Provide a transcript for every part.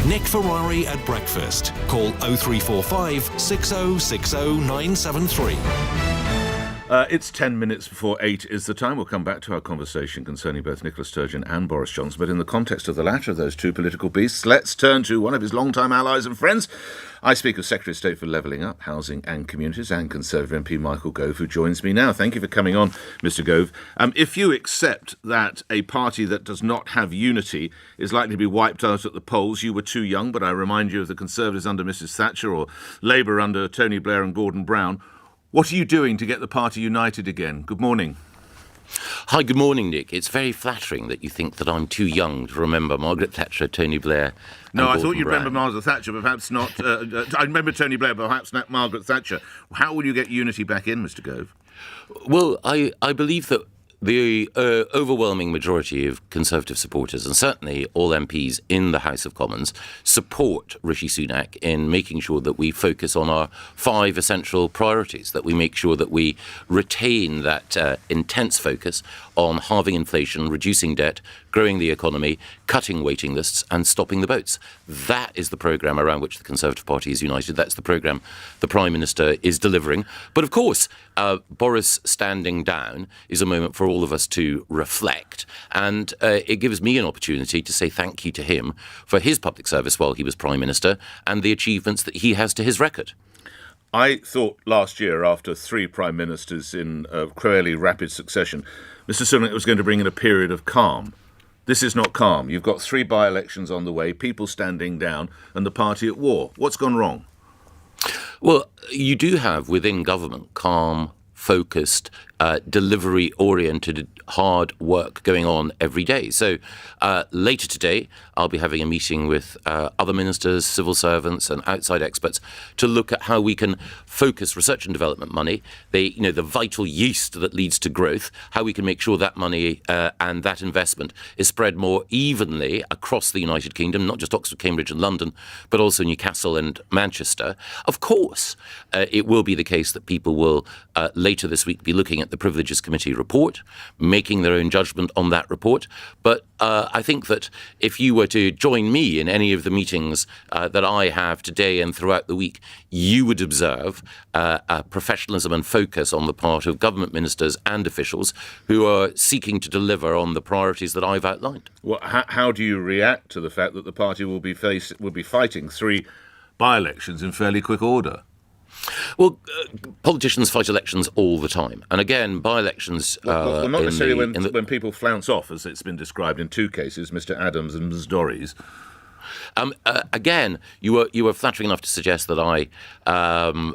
Nick Ferrari at breakfast. Call 0345 6060 973. It's 10 minutes before 8 is the time. We'll come back to our conversation concerning both Nicola Sturgeon and Boris Johnson. But in the context of the latter of those two political beasts, let's turn to one of his long-time allies and friends. I speak of Secretary of State for Levelling Up, Housing and Communities and Conservative MP Michael Gove, who joins me now. Thank you for coming on, Mr Gove. If you accept that a party that does not have unity is likely to be wiped out at the polls, you were too young, but I remind you of the Conservatives under Mrs Thatcher or Labour under Tony Blair and Gordon Brown. What are you doing to get the party united again? Good morning. Hi, good morning, Nick. It's very flattering that you think that I'm too young to remember Margaret Thatcher, Tony Blair, and No, I Gordon thought you'd Brown. remember Margaret Thatcher, but perhaps not. I remember Tony Blair, but perhaps not Margaret Thatcher. How will you get unity back in, Mr Gove? Well, I believe that the overwhelming majority of Conservative supporters, and certainly all MPs in the House of Commons, support Rishi Sunak in making sure that we focus on our 5 essential priorities, that we make sure that we retain that intense focus on halving inflation, reducing debt, growing the economy, cutting waiting lists and stopping the votes. That is the programme around which the Conservative Party is united. That's the programme the Prime Minister is delivering. But of course, Boris standing down is a moment for all of us to reflect, and it gives me an opportunity to say thank you to him for his public service while he was Prime Minister and the achievements that he has to his record. I thought last year, after 3 Prime Ministers in fairly rapid succession, Mr Sunak was going to bring in a period of calm. This is not calm. You've got 3 by-elections on the way, people standing down, and the party at war. What's gone wrong? Well, you do have within government calm, focused, delivery-oriented, hard work going on every day. So later today, I'll be having a meeting with other ministers, civil servants and outside experts to look at how we can focus research and development money, the vital yeast that leads to growth, how we can make sure that money and that investment is spread more evenly across the United Kingdom, not just Oxford, Cambridge and London, but also Newcastle and Manchester. Of course, it will be the case that people will later this week be looking at the Privileges Committee report, making their own judgment on that report. But I think that if you were to join me in any of the meetings that I have today and throughout the week, you would observe a professionalism and focus on the part of government ministers and officials who are seeking to deliver on the priorities that I've outlined. Well, how do you react to the fact that the party will be fighting 3 by-elections in fairly quick order? Well, politicians fight elections all the time. And again, by-elections... Well, not necessarily when people flounce off, as it's been described in 2 cases, Mr Adams and Ms Dorries. Again, you were flattering enough to suggest that I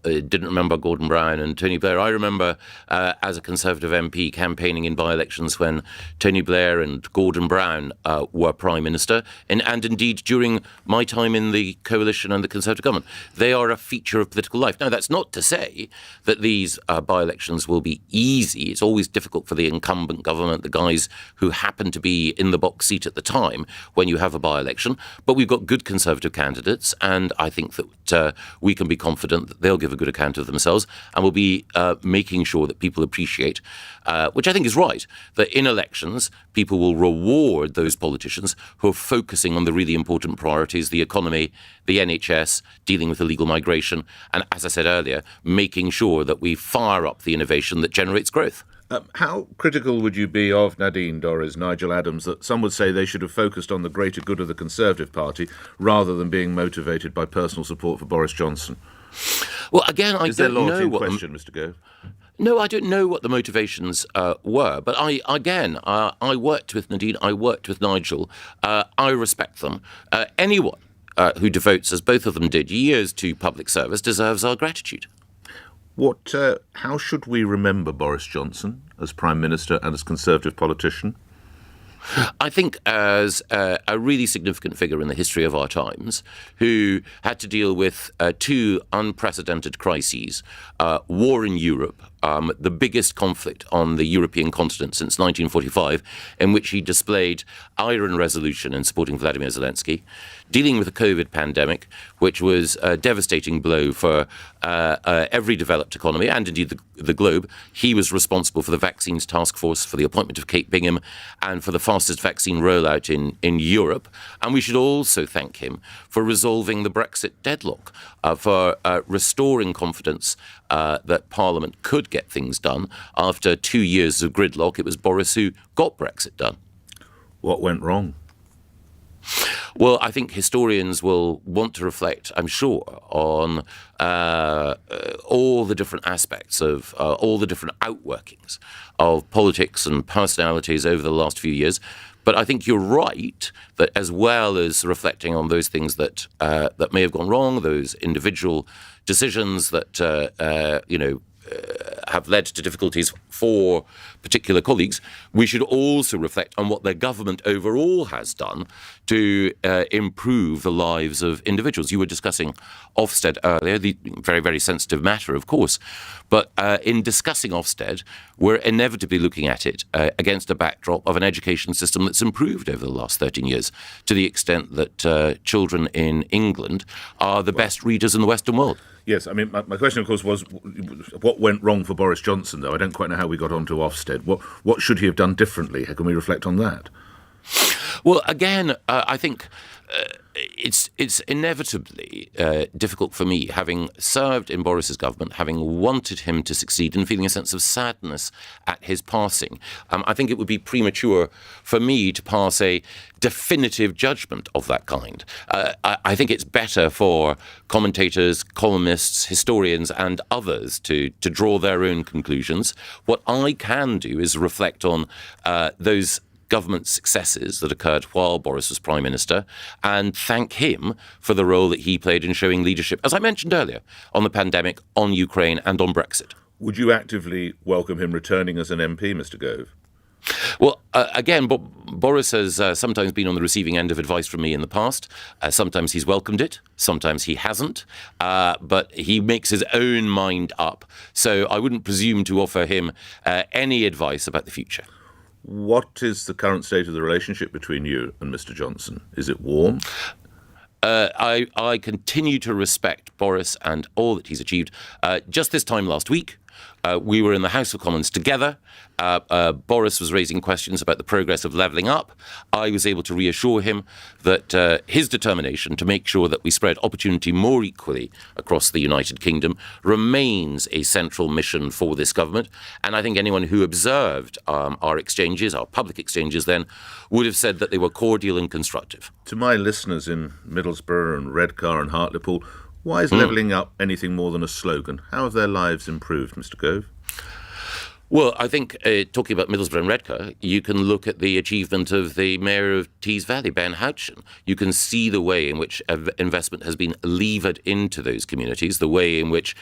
didn't remember Gordon Brown and Tony Blair. I remember as a Conservative MP campaigning in by-elections when Tony Blair and Gordon Brown were Prime Minister, and indeed during my time in the coalition and the Conservative government. They are a feature of political life. Now, that's not to say that these by-elections will be easy. It's always difficult for the incumbent government, the guys who happen to be in the box seat at the time when you have a by-election. But we've got good Conservative candidates, and I think that we can be confident that they'll give a good account of themselves, and we'll be making sure that people appreciate, which I think is right, that in elections people will reward those politicians who are focusing on the really important priorities, the economy, the NHS, dealing with illegal migration, and as I said earlier, making sure that we fire up the innovation that generates growth. How critical would you be of Nadine Dorries, Nigel Adams, that some would say they should have focused on the greater good of the Conservative Party rather than being motivated by personal support for Boris Johnson? Well, again, I Is there don't loyalty know in question, Mr Gove? No, I don't know what the motivations were, but I worked with Nadine, I worked with Nigel, I respect them. Anyone who devotes, as both of them did, years to public service deserves our gratitude. How should we remember Boris Johnson as Prime Minister and as Conservative politician? I think as a really significant figure in the history of our times, who had to deal with 2 unprecedented crises, war in Europe, the biggest conflict on the European continent since 1945, in which he displayed iron resolution in supporting Vladimir Zelensky, dealing with the COVID pandemic, which was a devastating blow for every developed economy and indeed the globe. He was responsible for the vaccines task force, for the appointment of Kate Bingham, and for the fastest vaccine rollout in Europe. And we should also thank him for resolving the Brexit deadlock, for restoring confidence that Parliament could get things done. After 2 years of gridlock, it was Boris who got Brexit done. What went wrong? Well, I think historians will want to reflect, I'm sure, on all the different aspects of all the different outworkings of politics and personalities over the last few years. But I think you're right that, as well as reflecting on those things that may have gone wrong, those individual decisions that have led to difficulties for particular colleagues, we should also reflect on what their government overall has done to improve the lives of individuals. You were discussing Ofsted earlier, the very, very sensitive matter, of course. But in discussing Ofsted, we're inevitably looking at it against a backdrop of an education system that's improved over the last 13 years, to the extent that children in England are the best readers in the Western world. Yes, I mean, my question, of course, was what went wrong for Boris Johnson, though? I don't quite know how we got onto Ofsted. What should he have done differently? How can we reflect on that? Well, again, I think it's inevitably difficult for me, having served in Boris's government, having wanted him to succeed and feeling a sense of sadness at his passing. I think it would be premature for me to pass a definitive judgment of that kind. I think it's better for commentators, columnists, historians and others to draw their own conclusions. What I can do is reflect on those government successes that occurred while Boris was Prime Minister and thank him for the role that he played in showing leadership, as I mentioned earlier, on the pandemic, on Ukraine and on Brexit. Would you actively welcome him returning as an MP, Mr. Gove? Well, again, Boris has sometimes been on the receiving end of advice from me in the past. Sometimes he's welcomed it, sometimes he hasn't, but he makes his own mind up. So I wouldn't presume to offer him any advice about the future. What is the current state of the relationship between you and Mr. Johnson? Is it warm? I continue to respect Boris and all that he's achieved. Just this time last week, we were in the House of Commons together. Boris was raising questions about the progress of levelling up. I was able to reassure him that his determination to make sure that we spread opportunity more equally across the United Kingdom remains a central mission for this government. And I think anyone who observed our exchanges, our public exchanges then, would have said that they were cordial and constructive. To my listeners in Middlesbrough and Redcar and Hartlepool, why is levelling up anything more than a slogan? How have their lives improved, Mr. Gove? Well, I think, talking about Middlesbrough and Redcar, you can look at the achievement of the Mayor of Tees Valley, Ben Houchen. You can see the way in which investment has been levered into those communities, the way in which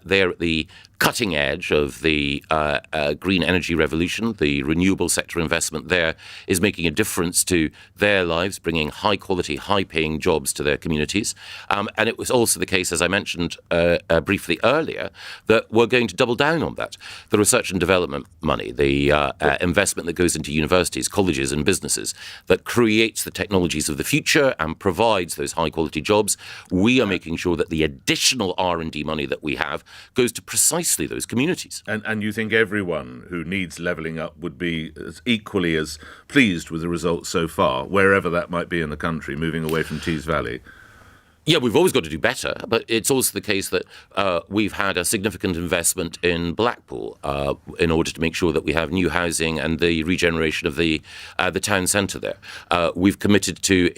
they're at the cutting edge of the green energy revolution. The renewable sector investment there is making a difference to their lives, bringing high-quality, high-paying jobs to their communities. And it was also the case, as I mentioned briefly earlier, that we're going to double down on that. The research and development money, the investment that goes into universities, colleges and businesses that creates the technologies of the future and provides those high-quality jobs. We are making sure that the additional R&D money that we have goes to precisely those communities. And you think everyone who needs levelling up would be equally as pleased with the results so far, wherever that might be in the country, moving away from Tees Valley? Yeah, we've always got to do better, but it's also the case that we've had a significant investment in Blackpool in order to make sure that we have new housing and the regeneration of the town centre there. We've committed to,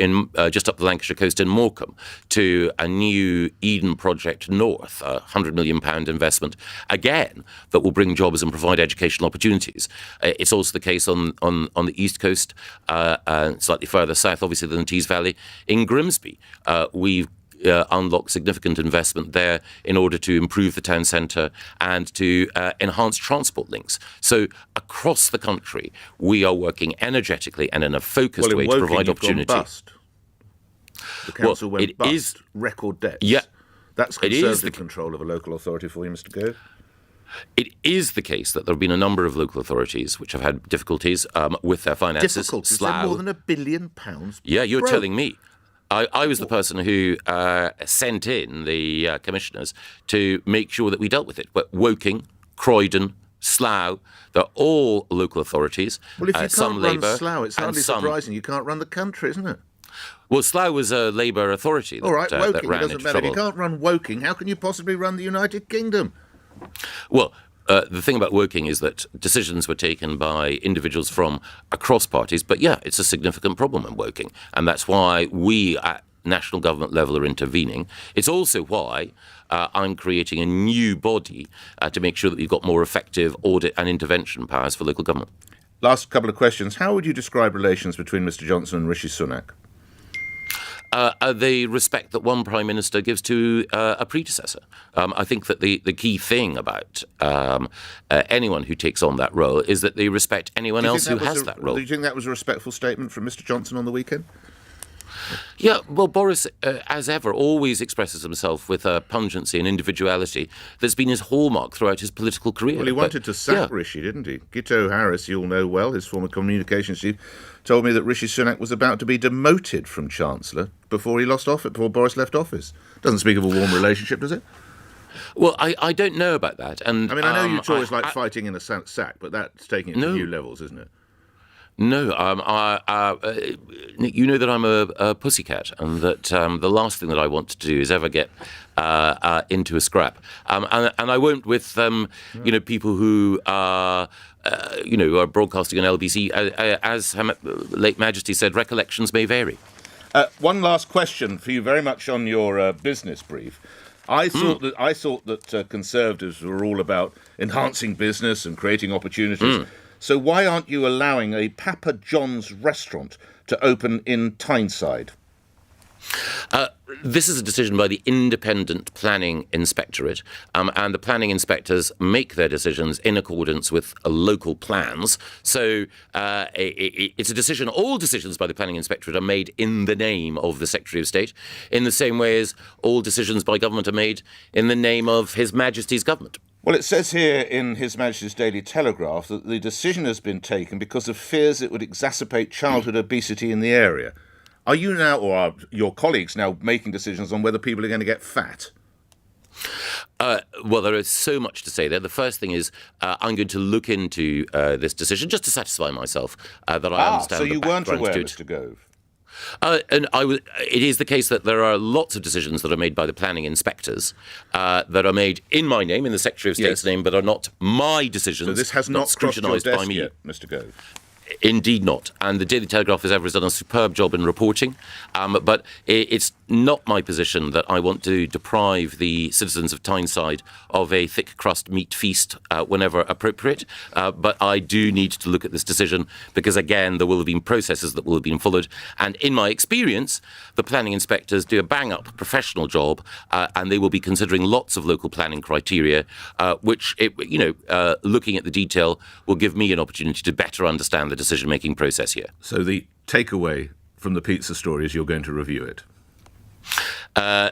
just up the Lancashire coast in Morecambe, to a new Eden Project North, a £100 million investment, again, that will bring jobs and provide educational opportunities. It's also the case on the east coast, slightly further south, obviously, than Tees Valley. In Grimsby, we've unlock significant investment there in order to improve the town centre and to enhance transport links. So across the country, we are working energetically and in a focused way to provide opportunity. Bust. The council went bust. Record debts. Yeah, That's Conservative control of a local authority for you, Mr. Gove. It is the case that there have been a number of local authorities which have had difficulties with their finances. Difficulties? They're more than £1 billion. Yeah, you're broke. telling me. I was the person who sent in the commissioners to make sure that we dealt with it. But Woking, Croydon, Slough, they're all local authorities. Well, if you some can't run Labour, Slough, it's hardly surprising you can't run the country, isn't it? Well, Slough was a Labour authority that, All right, that Woking, ran it doesn't into matter. If trouble. you can't run Woking, how can you possibly run the United Kingdom? Well, the thing about Woking is that decisions were taken by individuals from across parties. But yeah, it's a significant problem in Woking. And that's why we at national government level are intervening. It's also why I'm creating a new body to make sure that we've got more effective audit and intervention powers for local government. Last couple of questions. How would you describe relations between Mr Johnson and Rishi Sunak? The respect that one Prime Minister gives to a predecessor. I think that the key thing about anyone who takes on that role is that they respect anyone else who has that role. Do you think that was a respectful statement from Mr Johnson on the weekend? Yeah, well, Boris, as ever, always expresses himself with a pungency and individuality that's been his hallmark throughout his political career. Well, he wanted to sack Rishi, didn't he? Gito Harris, you'll know well, his former communications chief, told me that Rishi Sunak was about to be demoted from Chancellor before he lost office, before Boris left office. Doesn't speak of a warm relationship, does it? Well, I don't know about that. And I mean, I know you Tories like fighting in a sack, but that's taking it to new levels, isn't it? No, Nick, you know that I'm a pussycat, and that the last thing that I want to do is ever get into a scrap, and I won't with people who are are broadcasting on LBC. As Her late Majesty said, recollections may vary. One last question for you, very much on your business brief. I thought that Conservatives were all about enhancing business and creating opportunities. So why aren't you allowing a Papa John's restaurant to open in Tyneside? This is a decision by the Independent Planning Inspectorate, and the planning inspectors make their decisions in accordance with local plans. So it's a decision, all decisions by the Planning Inspectorate are made in the name of the Secretary of State, in the same way as all decisions by government are made in the name of His Majesty's government. Well, it says here in His Majesty's Daily Telegraph that the decision has been taken because of fears it would exacerbate childhood obesity in the area. Are you now, or are your colleagues now, making decisions on whether people are going to get fat? Well, there is so much to say there. The first thing is I'm going to look into this decision just to satisfy myself that I understand. So you weren't aware, to it. Mr Gove? It is the case that there are lots of decisions that are made by the planning inspectors that are made in my name, in the Secretary of State's name, but are not my decisions. So this has not scrutinised crossed your by desk me. yet, Mr Gove? Indeed not. And the Daily Telegraph, as ever, has done a superb job in reporting. But it's not my position that I want to deprive the citizens of Tyneside of a thick crust meat feast whenever appropriate. But I do need to look at this decision because, again, there will have been processes that will have been followed. And in my experience, the planning inspectors do a bang-up professional job and they will be considering lots of local planning criteria, which, looking at the detail, will give me an opportunity to better understand the decision-making process here. So the takeaway from the pizza story is you're going to review it? I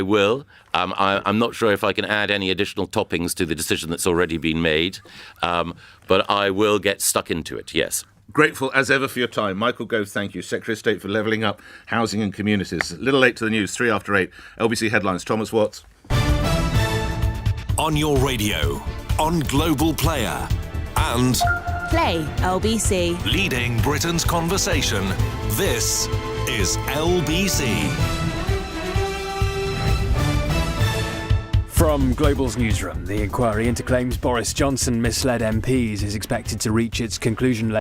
will. I'm not sure if I can add any additional toppings to the decision that's already been made, but I will get stuck into it, yes. Grateful as ever for your time. Michael Gove, thank you. Secretary of State for Levelling Up Housing and Communities. A little late to the news, 3 after 8. LBC Headlines, Thomas Watts. On your radio, on Global Player, and Play LBC. leading Britain's conversation. This is LBC. From Global's newsroom, the inquiry into claims Boris Johnson misled MPs is expected to reach its conclusion later.